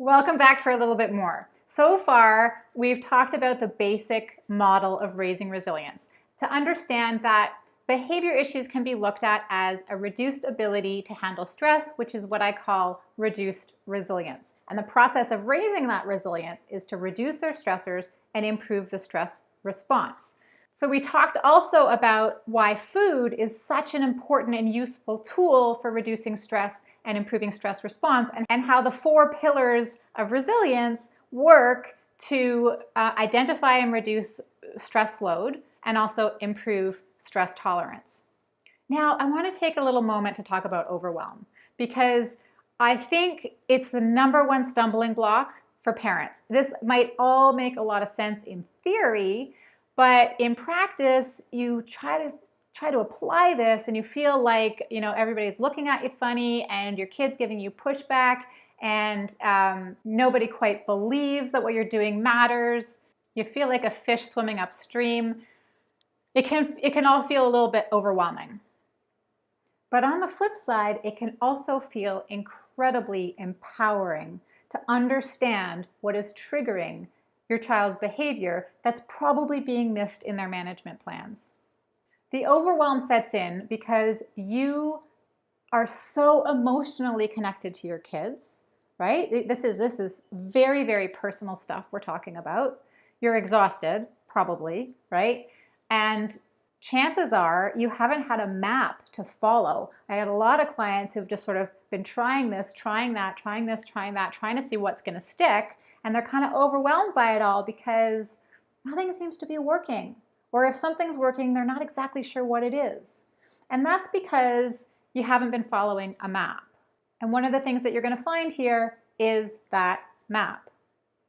Welcome back for a little bit more. So far, we've talked about the basic model of raising resilience. To understand that behavior issues can be looked at as a reduced ability to handle stress, which is what I call reduced resilience. And the process of raising that resilience is to reduce their stressors and improve the stress response. So we talked also about why food is such an important and useful tool for reducing stress and improving stress response, and how the 4 pillars of resilience work to identify and reduce stress load and also improve stress tolerance. Now, I want to take a little moment to talk about overwhelm, because I think it's the #1 stumbling block for parents. This might all make a lot of sense in theory, but in practice, you try to apply this and you feel like, everybody's looking at you funny and your kid's giving you pushback, and nobody quite believes that what you're doing matters. You feel like a fish swimming upstream. It can all feel a little bit overwhelming. But on the flip side, it can also feel incredibly empowering to understand what is triggering your child's behavior that's probably being missed in their management plans. The overwhelm sets in because you are so emotionally connected to your kids, right? This is very, very personal stuff we're talking about. You're exhausted, probably, right? And chances are you haven't had a map to follow. I had a lot of clients who've just sort of been trying this, trying that, trying this, trying that, trying to see what's going to stick. And they're kind of overwhelmed by it all because nothing seems to be working. Or if something's working, they're not exactly sure what it is. And that's because you haven't been following a map. And one of the things that you're going to find here is that map.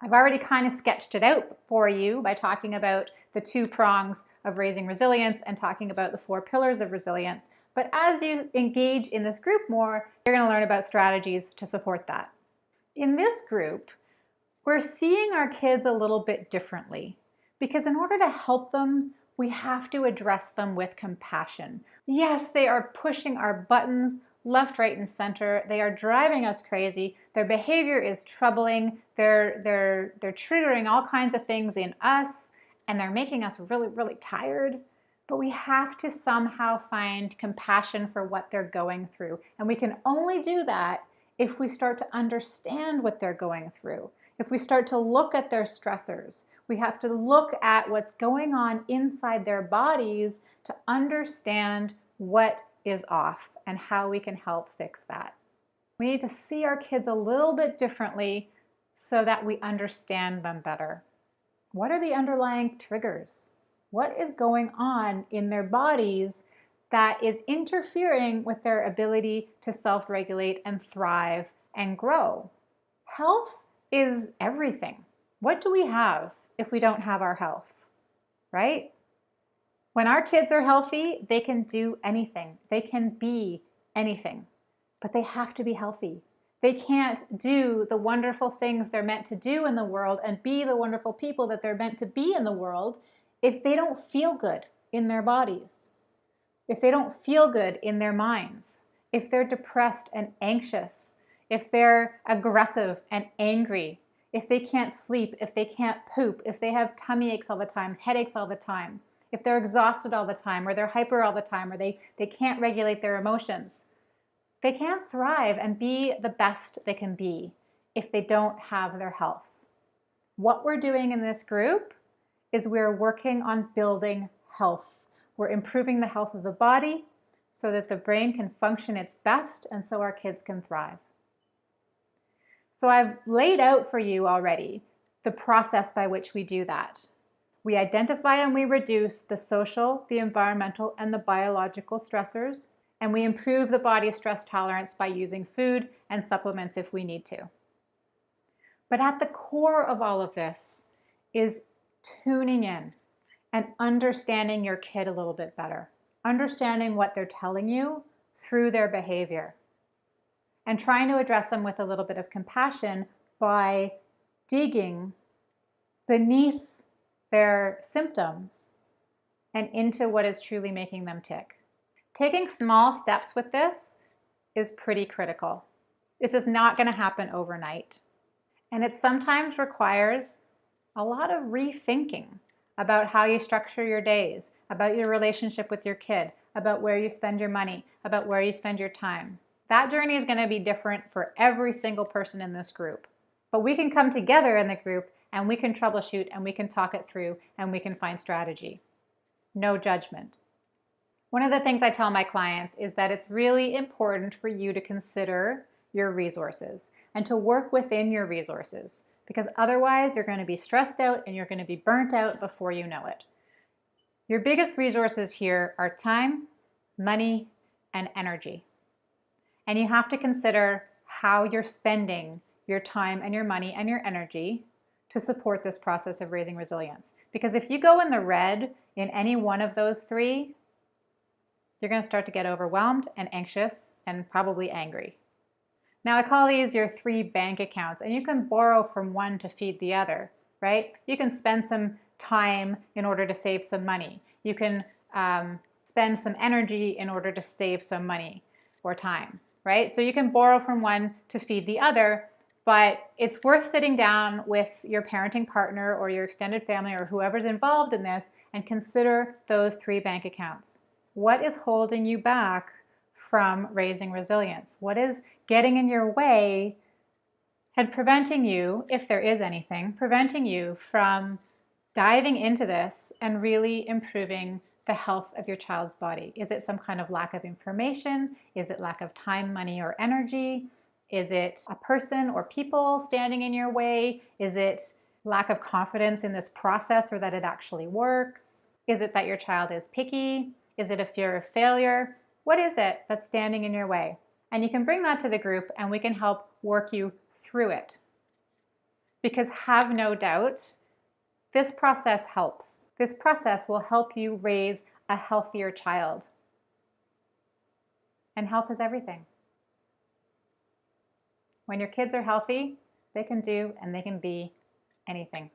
I've already kind of sketched it out for you by talking about the 2 prongs of raising resilience and talking about the 4 pillars of resilience. But as you engage in this group more, you're going to learn about strategies to support that. In this group, we're seeing our kids a little bit differently, because in order to help them, we have to address them with compassion. Yes, they are pushing our buttons left, right, and center. They are driving us crazy. Their behavior is troubling. They're triggering all kinds of things in us, and they're making us really, really tired. But we have to somehow find compassion for what they're going through. And we can only do that if we start to understand what they're going through. If we start to look at their stressors, we have to look at what's going on inside their bodies to understand what is off and how we can help fix that. We need to see our kids a little bit differently so that we understand them better. What are the underlying triggers? What is going on in their bodies that is interfering with their ability to self-regulate and thrive and grow? Health is everything. What do we have if we don't have our health, right? When our kids are healthy, they can do anything. They can be anything, but they have to be healthy. They can't do the wonderful things they're meant to do in the world and be the wonderful people that they're meant to be in the world if they don't feel good in their bodies, if they don't feel good in their minds, if they're depressed and anxious, if they're aggressive and angry, if they can't sleep, if they can't poop, if they have tummy aches all the time, headaches all the time, if they're exhausted all the time, or they're hyper all the time, or they can't regulate their emotions. They can't thrive and be the best they can be if they don't have their health. What we're doing in this group is we're working on building health. We're improving the health of the body so that the brain can function its best and so our kids can thrive. So I've laid out for you already the process by which we do that. We identify and we reduce the social, the environmental, and the biological stressors, and we improve the body's stress tolerance by using food and supplements if we need to. But at the core of all of this is tuning in and understanding your kid a little bit better, understanding what they're telling you through their behavior, and trying to address them with a little bit of compassion by digging beneath their symptoms and into what is truly making them tick. Taking small steps with this is pretty critical. This is not going to happen overnight. And it sometimes requires a lot of rethinking about how you structure your days, about your relationship with your kid, about where you spend your money, about where you spend your time. That journey is going to be different for every single person in this group. But we can come together in the group and we can troubleshoot and we can talk it through and we can find strategy. No judgment. One of the things I tell my clients is that it's really important for you to consider your resources and to work within your resources, because otherwise you're going to be stressed out and you're going to be burnt out before you know it. Your biggest resources here are time, money, and energy. And you have to consider how you're spending your time and your money and your energy to support this process of raising resilience. Because if you go in the red in any one of those three, you're going to start to get overwhelmed and anxious and probably angry. Now, I call these your 3 bank accounts, and you can borrow from one to feed the other, right? You can spend some time in order to save some money. You can spend some energy in order to save some money or time, right? So you can borrow from one to feed the other, but it's worth sitting down with your parenting partner or your extended family or whoever's involved in this and consider those 3 bank accounts. What is holding you back from raising resilience? What is getting in your way and preventing you, if there is anything, preventing you from diving into this and really improving the health of your child's body? Is it some kind of lack of information? Is it lack of time, money, or energy? Is it a person or people standing in your way? Is it lack of confidence in this process or that it actually works? Is it that your child is picky? Is it a fear of failure? What is it that's standing in your way? And you can bring that to the group and we can help work you through it. Because have no doubt, this process helps. This process will help you raise a healthier child. And health is everything. When your kids are healthy, they can do and they can be anything.